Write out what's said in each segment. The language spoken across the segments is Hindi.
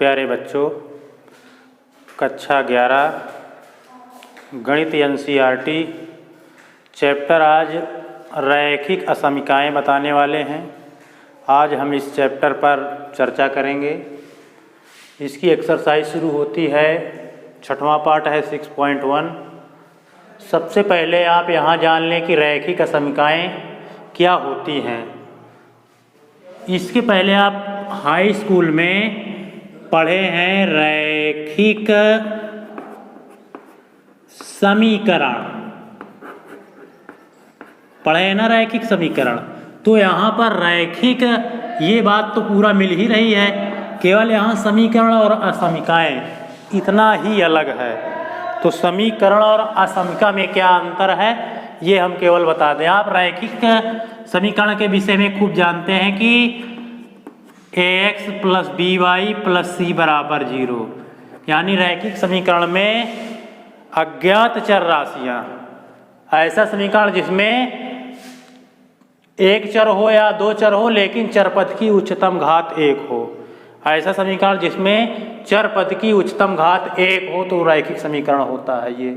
प्यारे बच्चों, कक्षा 11 गणित NCERT चैप्टर आज रैखिक असमीकाएँ बताने वाले हैं। आज हम इस चैप्टर पर चर्चा करेंगे। इसकी एक्सरसाइज शुरू होती है, 6वां पार्ट है 6.1। सबसे पहले आप यहाँ जान लें कि रैखिक असमीकाएँ क्या होती हैं। इसके पहले आप हाई स्कूल में पढ़े हैं रैखिक समीकरण, पढ़े हैं ना रैखिक समीकरण। तो यहाँ पर रैखिक ये बात तो पूरा मिल ही रही है, केवल यहाँ समीकरण और असमीकाएँ इतना ही अलग है। तो समीकरण और असमीका में क्या अंतर है ये हम केवल बता दें। आप रैखिक समीकरण के विषय में खूब जानते हैं कि ax + by + c = 0, यानी रैखिक समीकरण में अज्ञात चर राशियाँ, ऐसा समीकरण जिसमें एक चर हो या दो चर हो लेकिन चर पद की उच्चतम घात 1 हो, ऐसा समीकरण जिसमें चर पद की उच्चतम घात 1 हो तो रैखिक समीकरण होता है ये।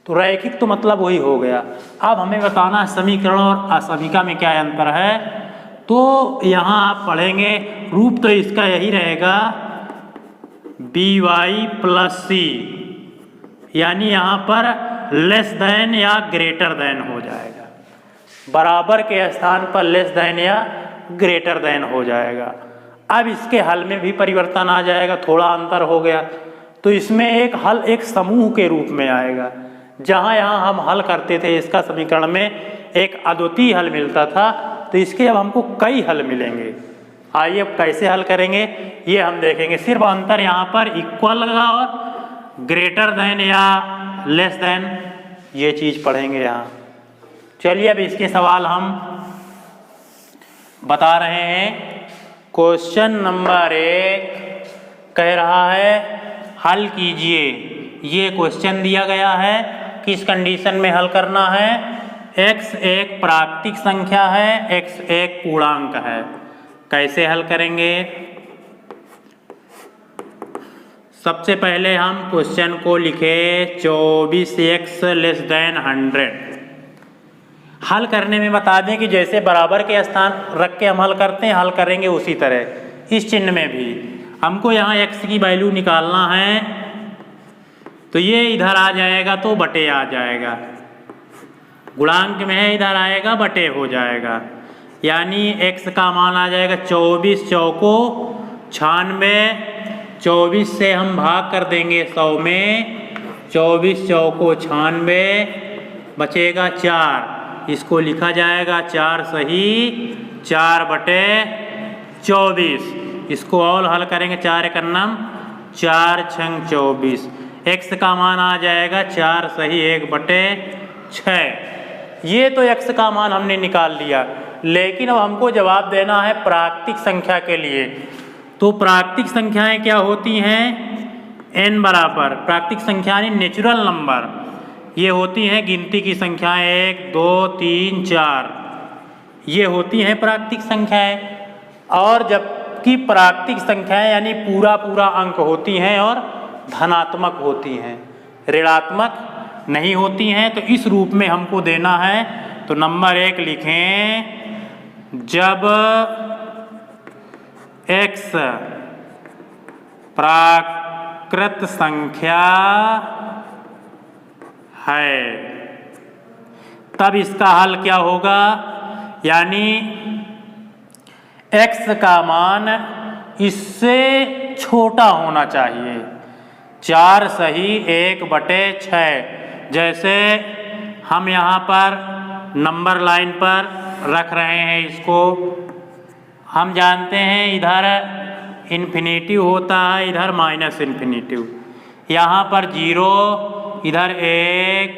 तो रैखिक तो मतलब वही हो गया। अब हमें बताना है समीकरण और असमीका में क्या अंतर है। तो यहाँ आप पढ़ेंगे, रूप तो इसका यही रहेगा by + c, यानी यहाँ पर लेस देन या ग्रेटर देन हो जाएगा, बराबर के स्थान पर लेस देन या ग्रेटर देन हो जाएगा। अब इसके हल में भी परिवर्तन आ जाएगा, थोड़ा अंतर हो गया। तो इसमें एक हल एक समूह के रूप में आएगा। जहाँ यहाँ हम हल करते थे इसका समीकरण में एक अद्वितीय हल मिलता था, तो इसके अब हमको कई हल मिलेंगे। आइए अब कैसे हल करेंगे ये हम देखेंगे। सिर्फ अंतर यहाँ पर इक्वल लगा और ग्रेटर देन या लेस देन ये चीज़ पढ़ेंगे यहाँ। चलिए अब इसके सवाल हम बता रहे हैं। क्वेश्चन नंबर 1 कह रहा है हल कीजिए। ये क्वेश्चन दिया गया है, किस कंडीशन में हल करना है। x एक प्राकृतिक संख्या है, x एक पूर्णांक है। कैसे हल करेंगे। सबसे पहले हम क्वेश्चन को लिखे 24x < 100। हल करने में बता दें कि जैसे बराबर के स्थान रख के हम हल करते हैं, हल करेंगे उसी तरह इस चिन्ह में भी। हमको यहाँ x की वैल्यू निकालना है, तो ये इधर आ जाएगा तो बटे आ जाएगा, गुणांक में है इधर आएगा बटे हो जाएगा, यानी x का मान आ जाएगा 24 चौको 96। 24 से हम भाग कर देंगे 100 में, 24 चौको 96, बचेगा 4। इसको लिखा जाएगा 4 सही 4 बटे 24। इसको और हल करेंगे 4 × 9 4 × 24। x का मान आ जाएगा 4 सही 1 बटे 6। ये तो x का मान हमने निकाल लिया, लेकिन अब हमको जवाब देना है प्राकृतिक संख्या के लिए। तो प्राकृतिक संख्याएं क्या होती हैं। n बराबर प्राकृतिक संख्या नेचुरल नंबर, ये होती हैं गिनती की संख्याएं 1 2 3 4, ये होती हैं प्राकृतिक संख्याएं। और जबकि प्राकृतिक संख्याएं यानी पूरा पूरा अंक होती हैं और धनात्मक होती हैं, ऋणात्मक नहीं होती हैं। तो इस रूप में हमको देना है। तो नंबर 1 लिखें, जब x प्राकृत संख्या है तब इसका हल क्या होगा, यानी x का मान इससे छोटा होना चाहिए। 4 सही 1 बटे 6। जैसे हम यहाँ पर नंबर लाइन पर रख रहे हैं, इसको हम जानते हैं इधर इन्फिनेटिव होता है, इधर -इन्फिनेटिव। यहाँ पर 0, इधर 1,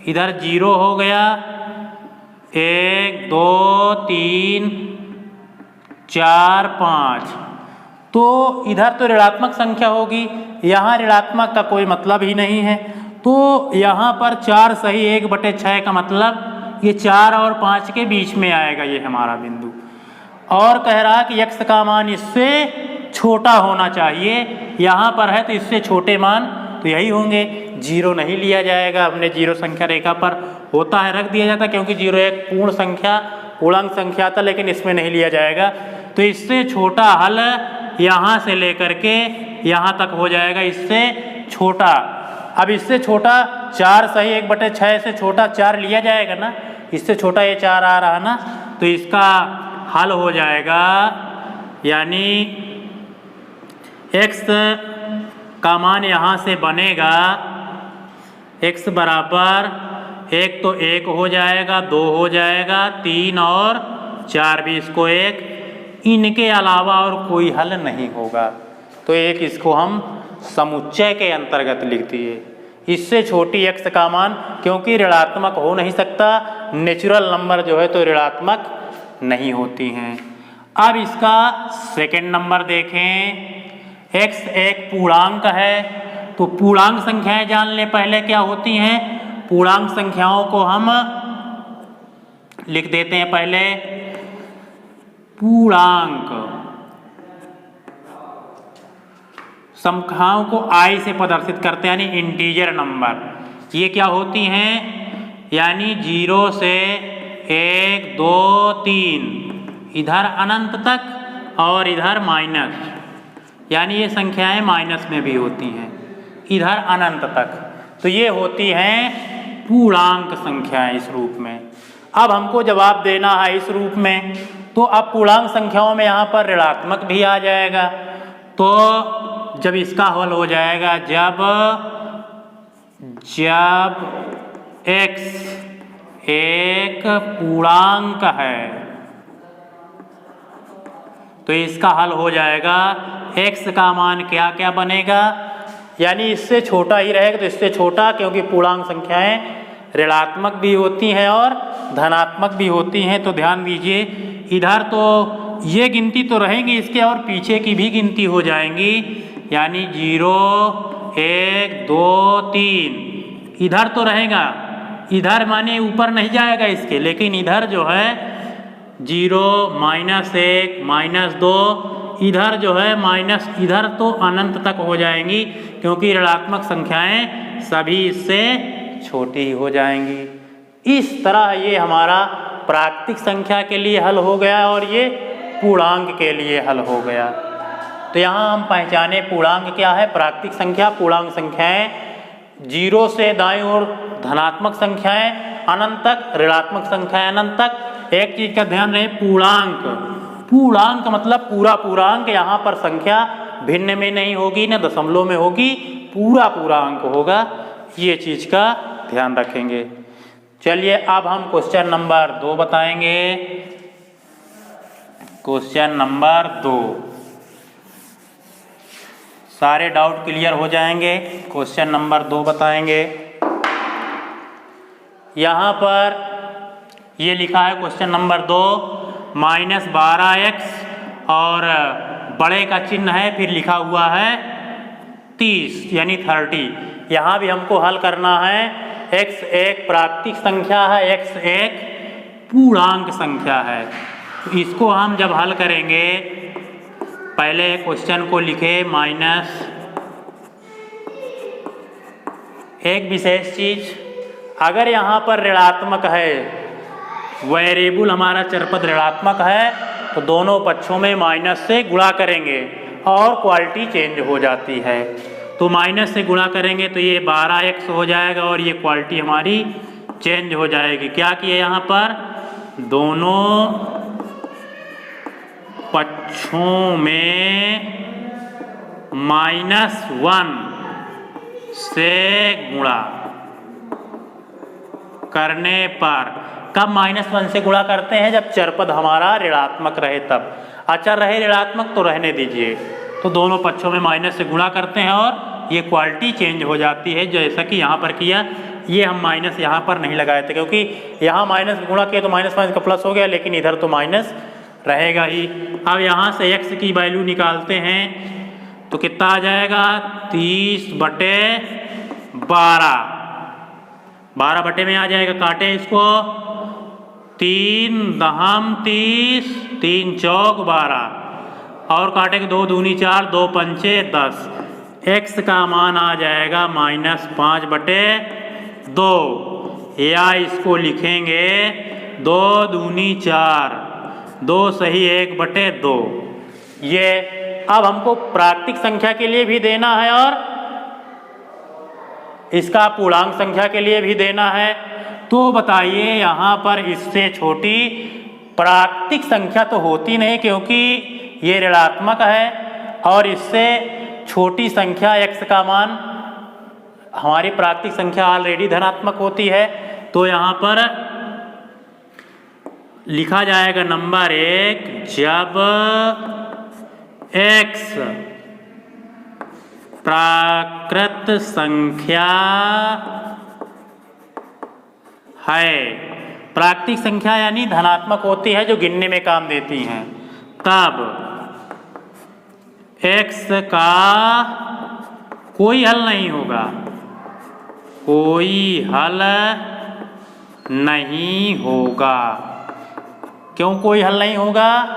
इधर 0 हो गया। 1 2 3 4 5, तो इधर तो ऋणात्मक संख्या होगी, यहाँ ऋणात्मक का कोई मतलब ही नहीं है। तो यहाँ पर 4 सही 1 बटे 6 का मतलब ये 4 और 5 के बीच में आएगा ये हमारा बिंदु। और कह रहा कि x का मान इससे छोटा होना चाहिए। यहाँ पर है तो इससे छोटे मान तो यही होंगे। 0 नहीं लिया जाएगा, हमने 0 संख्या रेखा पर होता है रख दिया जाता, क्योंकि 0 एक पूर्ण संख्या पूर्णांक संख्या था, लेकिन इसमें नहीं लिया जाएगा। तो इससे छोटा हल यहाँ से लेकर के यहाँ तक हो जाएगा, इससे छोटा। अब इससे छोटा 4 सही 1/6 से छोटा 4 लिया जाएगा ना, इससे छोटा ये 4 आ रहा ना, तो इसका हल हो जाएगा, यानी x का मान यहाँ से बनेगा x बराबर 1 तो 1 हो जाएगा, 2 हो जाएगा, 3 और 4 भी इसको 1, इनके अलावा और कोई हल नहीं होगा। तो एक इसको हम समुच्चय के अंतर्गत लिख दिए। इससे छोटी x का मान, क्योंकि ऋणात्मक हो नहीं सकता, नेचुरल नंबर जो है तो ऋणात्मक नहीं होती हैं। अब इसका सेकंड नंबर देखें। x एक पूर्णांक है, तो पूर्णांक संख्याएं जान ले पहले क्या होती हैं। पूर्णांक संख्याओं को हम लिख देते हैं पहले। पूर्णांक संख्याओं को i से प्रदर्शित करते हैं, यानी इंटीजर नंबर। ये क्या होती हैं, यानी 0 से 1 2 3, इधर अनंत तक और इधर माइनस, यानी ये संख्याएं माइनस में भी होती हैं, इधर अनंत तक। तो ये होती हैं पूर्णांक संख्याएं इस रूप में। अब हमको जवाब देना है इस रूप में, तो अब पूर्णांक संख्याओं में यहाँ पर ऋणात्मक भी आ जाएगा। तो जब इसका हल हो जाएगा, जब x एक पूर्णांक है, तो इसका हल हो जाएगा x का मान क्या क्या बनेगा, यानी इससे छोटा ही रहेगा, तो इससे छोटा, क्योंकि पूर्णांक संख्याएं ऋणात्मक भी होती हैं और धनात्मक भी होती हैं। तो ध्यान दीजिए, इधर तो ये गिनती तो रहेंगी इसके, और पीछे की भी गिनती हो जाएंगी, यानी 0 1 2 3 इधर तो रहेगा, इधर माने ऊपर नहीं जाएगा इसके, लेकिन इधर जो है 0 -1 -2, इधर जो है माइनस, इधर तो अनंत तक हो जाएंगी, क्योंकि ऋणात्मक संख्याएं सभी इससे छोटी ही हो जाएंगी। इस तरह ये हमारा प्राकृतिक संख्या के लिए हल हो गया और ये पूर्णांक के लिए हल हो गया। तो यहाँ हम पहचाने पूर्णांक क्या है, प्राकृतिक संख्या। पूर्णांक संख्याएं 0 से दाईं ओर धनात्मक संख्याएं अनंत तक, ऋणात्मक संख्याएं अनंत तक। एक चीज का ध्यान रहे, पूर्णांक, पूर्णांक मतलब पूरा पूर्णांक। यहाँ पर संख्या भिन्न में नहीं होगी, न दशमलव में होगी, पूरा पूर्णांक होगा। ये चीज का ध्यान रखेंगे। चलिए अब हम क्वेश्चन नंबर 2 बताएंगे। क्वेश्चन नंबर 2, सारे डाउट क्लियर हो जाएंगे। क्वेश्चन नंबर 2 बताएंगे। यहाँ पर ये लिखा है क्वेश्चन नंबर 2, -12x और बड़े का चिन्ह है, फिर लिखा हुआ है 30 यानी 30। यहाँ भी हमको हल करना है। x एक प्राकृतिक संख्या है, x एक पूर्णांक संख्या है। तो इसको हम जब हल करेंगे, पहले क्वेश्चन को लिखे माइनस। एक विशेष चीज, अगर यहाँ पर ऋणात्मक है, वेरिएबल हमारा चरपद ऋणात्मक है, तो दोनों पक्षों में माइनस से गुणा करेंगे और क्वालिटी चेंज हो जाती है। तो माइनस से गुणा करेंगे तो ये 12x हो जाएगा और ये क्वालिटी हमारी चेंज हो जाएगी। क्या किया यहाँ पर, दोनों पक्षों में -1 से गुणा करने पर, कब -1 से गुणा करते हैं, जब चरपद हमारा ऋणात्मक रहे तब। अचर रहे ऋणात्मक तो रहने दीजिए। तो दोनों पक्षों में माइनस से गुणा करते हैं और ये क्वालिटी चेंज हो जाती है, जैसा कि यहाँ पर किया। ये हम माइनस यहाँ पर नहीं लगाए थे, क्योंकि यहाँ माइनस गुणा किया तो माइनस का प्लस हो गया, लेकिन इधर तो माइनस रहेगा ही। अब यहाँ से x की वैल्यू निकालते हैं तो कितना आ जाएगा, 30/12। 12 बटे में आ जाएगा, काटे इसको, 3 दहम 30, 3 चौक 12, और काटेंगे 2 दूनी 4, 2 पंचे 10। x का मान आ जाएगा -5/2, या इसको लिखेंगे 2 दूनी 4, 2 सही 1/2। ये अब हमको प्राकृतिक संख्या के लिए भी देना है और इसका पूर्णांक संख्या के लिए भी देना है। तो बताइए यहाँ पर इससे छोटी प्राकृतिक संख्या तो होती नहीं, क्योंकि ये ऋणात्मक है, और इससे छोटी संख्या x का मान, हमारी प्राकृतिक संख्या ऑलरेडी धनात्मक होती है। तो यहाँ पर लिखा जाएगा नंबर 1, जब x प्राकृत संख्या है, प्राकृतिक संख्या यानी धनात्मक होती है, जो गिनने में काम देती हैं, तब x का कोई हल नहीं होगा, कोई हल नहीं होगा। क्यों कोई हल नहीं होगा?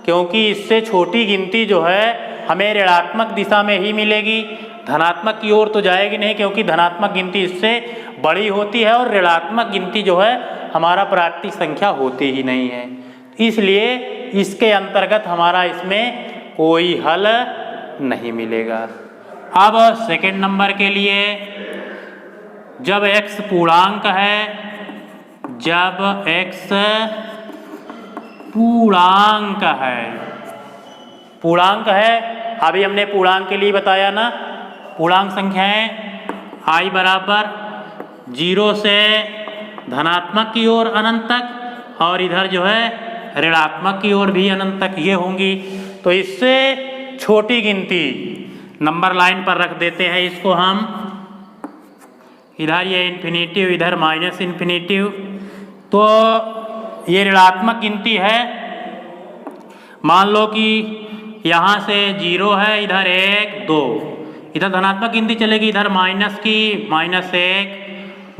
क्योंकि इससे छोटी गिनती जो है हमें ऋणात्मक दिशा में ही मिलेगी, धनात्मक की ओर तो जाएगी नहीं, क्योंकि धनात्मक गिनती इससे बड़ी होती है और ऋणात्मक गिनती जो है हमारा प्राकृतिक संख्या होती ही नहीं है। इसलिए इसके अंतर्गत हमारा इसमें कोई हल नहीं मिलेगा। अब सेकंड नंबर के लिए, जब x पूर्णांक है, जब x पूर्णांक है, पूर्णांक है, अभी हमने पूर्णांक के लिए बताया ना, पूर्णांक संख्याएं i बराबर 0 से धनात्मक की ओर अनंत तक, और इधर जो है ऋणात्मक की ओर भी अनंत तक ये होंगी। तो इससे छोटी गिनती नंबर लाइन पर रख देते हैं इसको हम, इधर ये इन्फिनेटिव, इधर माइनस इन्फिनेटिव। तो ये ऋणात्मक गिनती है, मान लो कि यहाँ से 0 है, इधर 1 2, इधर धनात्मक गिनती चलेगी, इधर माइनस की -1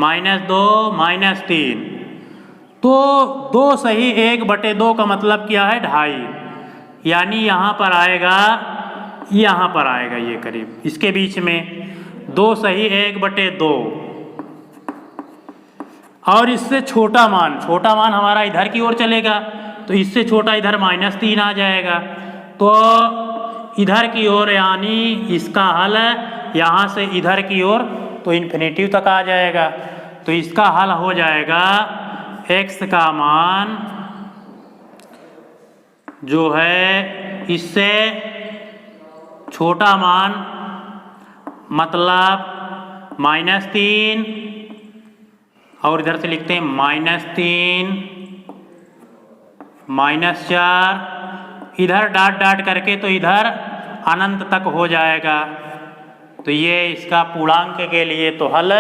-2 -3। तो 2 सही 1/2 का मतलब क्या है? 2.5, यानी यहाँ पर आएगा, यहाँ पर आएगा ये करीब इसके बीच में 2 सही 1/2। और इससे छोटा मान हमारा इधर की ओर चलेगा, तो इससे छोटा इधर -3 आ जाएगा। तो इधर की ओर यानी इसका हल यहाँ से इधर की ओर तो इन्फिनेटिव तक आ जाएगा। तो इसका हल हो जाएगा x का मान जो है इससे छोटा मान, मतलब -3, और इधर से लिखते हैं -3 -4, इधर डाट करके तो इधर अनंत तक हो जाएगा। तो ये इसका पूर्णांक के लिए तो हल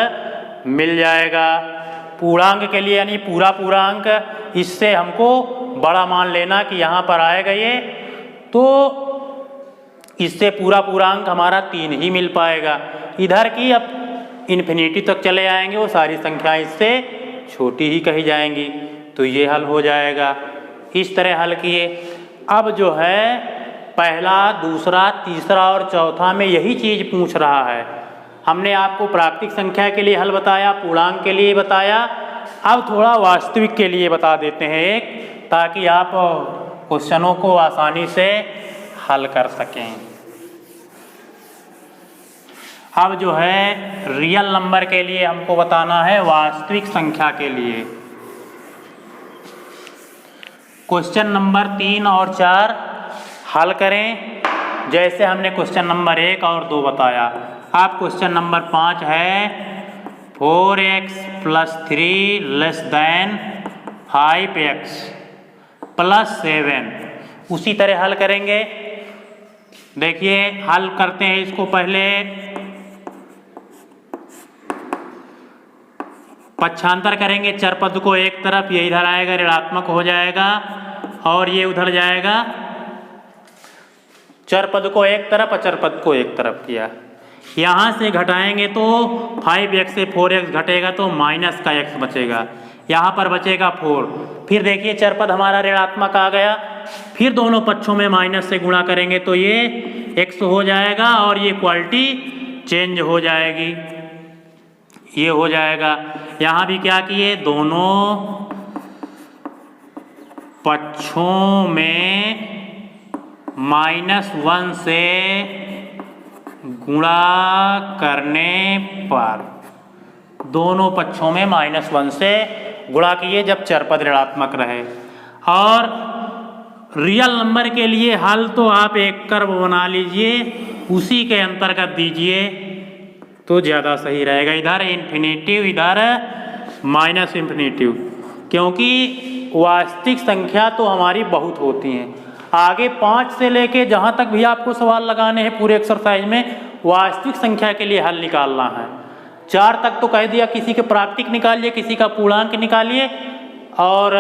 मिल जाएगा। पूर्णांक के लिए यानी पूरा पूर्णांक, इससे हमको बड़ा मान लेना कि यहाँ पर आएगा ये, तो इससे पूरा पूर्णांक हमारा 3 ही मिल पाएगा। इधर की अब इन्फिनिटी तक चले आएंगे, वो सारी संख्याएं इससे छोटी ही कही जाएंगी। तो ये हल हो जाएगा। इस तरह हल किए। अब जो है पहला, दूसरा, तीसरा और चौथा में यही चीज़ पूछ रहा है। हमने आपको प्राकृतिक संख्या के लिए हल बताया, पूर्णांक के लिए बताया, अब थोड़ा वास्तविक के लिए बता देते हैं एक, ताकि आप क्वेश्चनों को आसानी से हल कर सकें। अब जो है रियल नंबर के लिए हमको बताना है, वास्तविक संख्या के लिए। क्वेश्चन नंबर 3 और 4 हल करें, जैसे हमने क्वेश्चन नंबर 1 और 2 बताया। अब क्वेश्चन नंबर 5 है 4x + 3 ≤ 5x + 7। उसी तरह हल करेंगे। देखिए हल करते हैं इसको। पहले पक्षांतर करेंगे, चर पद को एक तरफ, ये इधर आएगा, ऋणात्मक हो जाएगा, और ये उधर जाएगा। चर पद को एक तरफ, अचर पद को एक तरफ किया। यहाँ से घटाएंगे तो 5x से 4x घटेगा तो माइनस का x बचेगा, यहाँ पर बचेगा 4। फिर देखिए चर पद हमारा ऋणात्मक आ गया, फिर दोनों पक्षों में माइनस से गुणा करेंगे तो ये x हो जाएगा और ये क्वालिटी चेंज हो जाएगी, ये हो जाएगा। यहाँ भी क्या किए, दोनों पक्षों में -1 से गुणा करने पर, दोनों पक्षों में -1 से गुणा किए जब चर पद ऋणात्मक रहे। और रियल नंबर के लिए हल तो आप एक कर्व बना लीजिए, उसी के अंतर्गत दीजिए तो ज़्यादा सही रहेगा। इधर इन्फिनेटिव, इधर माइनस इन्फिनेटिव, क्योंकि वास्तविक संख्या तो हमारी बहुत होती हैं। आगे 5 से लेके जहाँ तक भी आपको सवाल लगाने हैं पूरे एक्सरसाइज में, वास्तविक संख्या के लिए हल निकालना है। 4 तक तो कह दिया, किसी के प्राकृतिक निकालिए, किसी का पूर्णांक निकालिए और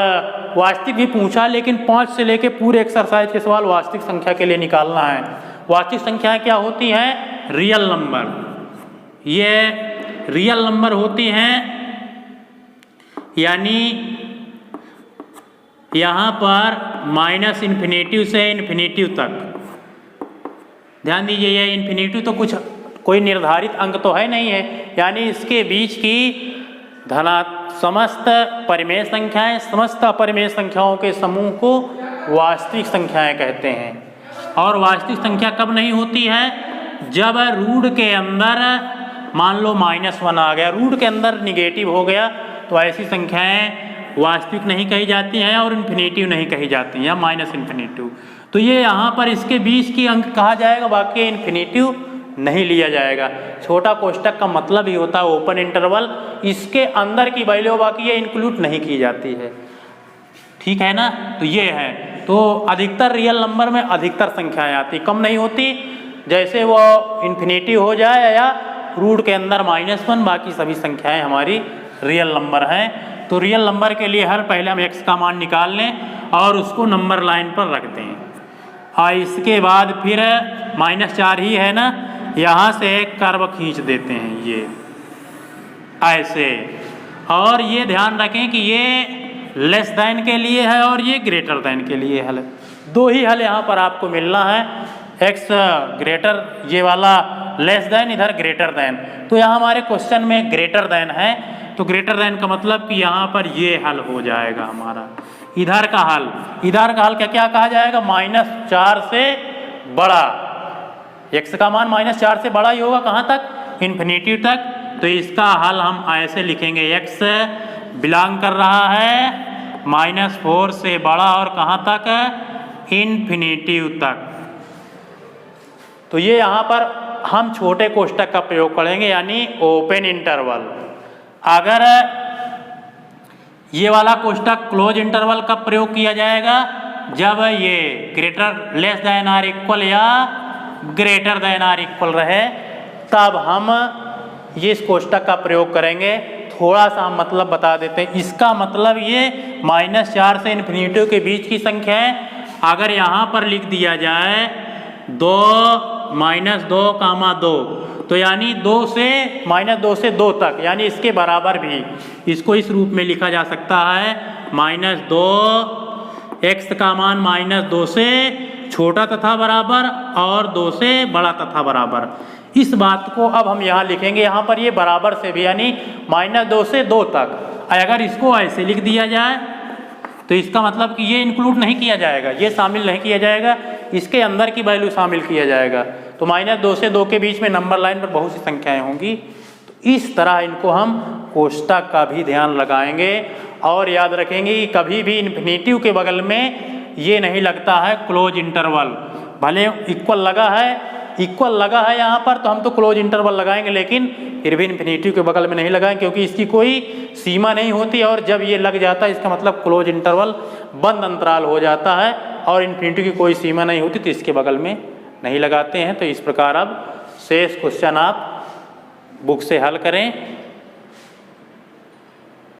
वास्तविक भी पूछा, लेकिन 5 से लेके पूरे एक्सरसाइज के सवाल वास्तविक संख्या के लिए निकालना है। वास्तविक संख्याएं क्या होती हैं, रियल नंबर। ये रियल नंबर होती हैं, यानी यहाँ पर माइनस इन्फिनेटिव से इन्फिनेटिव तक, ध्यान दीजिए ये इन्फिनेटिव तो कुछ कोई निर्धारित अंक तो है नहीं है, यानी इसके बीच की समस्त परिमेय संख्याएं, समस्त अपरिमेय संख्याओं के समूह को वास्तविक संख्याएं कहते हैं। और वास्तविक संख्या कब नहीं होती है, जब रूट के अंदर मान लो -1 आ गया, रूट के अंदर निगेटिव हो गया, तो ऐसी संख्याएं वास्तविक नहीं कही जाती हैं और इन्फिनेटिव नहीं कही जाती हैं, या माइनस इन्फिनेटिव। तो ये यहाँ पर इसके बीच की अंक कहा जाएगा, बाकी इन्फिनेटिव नहीं लिया जाएगा। छोटा कोष्टक का मतलब ही होता है ओपन इंटरवल, इसके अंदर की वैल्यू बाकी ये इंक्लूड नहीं की जाती है, ठीक है ना। तो ये है, तो अधिकतर रियल नंबर में अधिकतर संख्याएं आती, कम नहीं होती। जैसे वो इन्फिनेटिव हो जाए या रूट के अंदर -1, बाकी सभी संख्याएं हमारी रियल नंबर हैं। तो रियल नंबर के लिए हर पहले हम x का मान निकाल लें और उसको नंबर लाइन पर रख दें, और इसके बाद फिर -4 ही है ना, यहाँ से एक कर्व खींच देते हैं ये ऐसे। और ये ध्यान रखें कि ये लेस देन के लिए है और ये ग्रेटर देन के लिए हल है। 2 ही हल यहाँ पर आपको मिलना है, x ग्रेटर, ये वाला लेस देन, इधर ग्रेटर देन। तो यहाँ हमारे क्वेश्चन में ग्रेटर देन है, तो ग्रेटर देन का मतलब कि यहाँ पर ये हल हो जाएगा हमारा। इधर का हल, इधर का हल क्या कहा जाएगा, -4 से बड़ा, x का मान -4 से बड़ा ही होगा, कहाँ तक, इन्फिनेटिव तक। तो इसका हल हम ऐसे लिखेंगे, x बिलोंग कर रहा है -4 से बड़ा और कहाँ तक, इन्फिनेटिव तक। तो ये यहाँ पर हम छोटे कोष्टक का प्रयोग करेंगे, यानी ओपन इंटरवल। अगर ये वाला कोष्टक क्लोज इंटरवल का प्रयोग किया जाएगा, जब ये greater less than or equal या ग्रेटर देन आर इक्वल रहे, तब हम ये इस कोष्टक का प्रयोग करेंगे। थोड़ा सा हम मतलब बता देते हैं। इसका मतलब ये -4 से इन्फिनेटिव के बीच की संख्या है। अगर यहाँ पर लिख दिया जाए 2 -2, तो यानी 2 से -2 से 2 तक, यानी इसके बराबर भी, इसको इस रूप में लिखा जा सकता है -2, x का मान -2 से छोटा तथा बराबर और 2 से बड़ा तथा बराबर। इस बात को अब हम यहाँ लिखेंगे, यहाँ पर ये बराबर से भी, यानी -2 से 2 तक। अगर इसको ऐसे लिख दिया जाए तो इसका मतलब कि ये इंक्लूड नहीं किया जाएगा, ये शामिल नहीं किया जाएगा, इसके अंदर की वैल्यू शामिल किया जाएगा। तो -2 से 2 के बीच में नंबर लाइन पर बहुत सी संख्याएं होंगी। तो इस तरह इनको हम कोष्टक का भी ध्यान लगाएंगे और याद रखेंगे कि कभी भी इन्फिनेटिव के बगल में ये नहीं लगता है क्लोज इंटरवल। भले इक्वल लगा है यहाँ पर, तो हम तो क्लोज इंटरवल लगाएंगे, लेकिन फिर भी इन्फिनेटिव के बगल में नहीं लगाएंगे, क्योंकि इसकी कोई सीमा नहीं होती। और जब ये लग जाता है, इसका मतलब क्लोज इंटरवल, बंद अंतराल हो जाता है, और इन्फिनेटिव की कोई सीमा नहीं होती, तो इसके बगल में नहीं लगाते हैं। तो इस प्रकार अब शेष क्वेश्चन आप बुक से हल करें।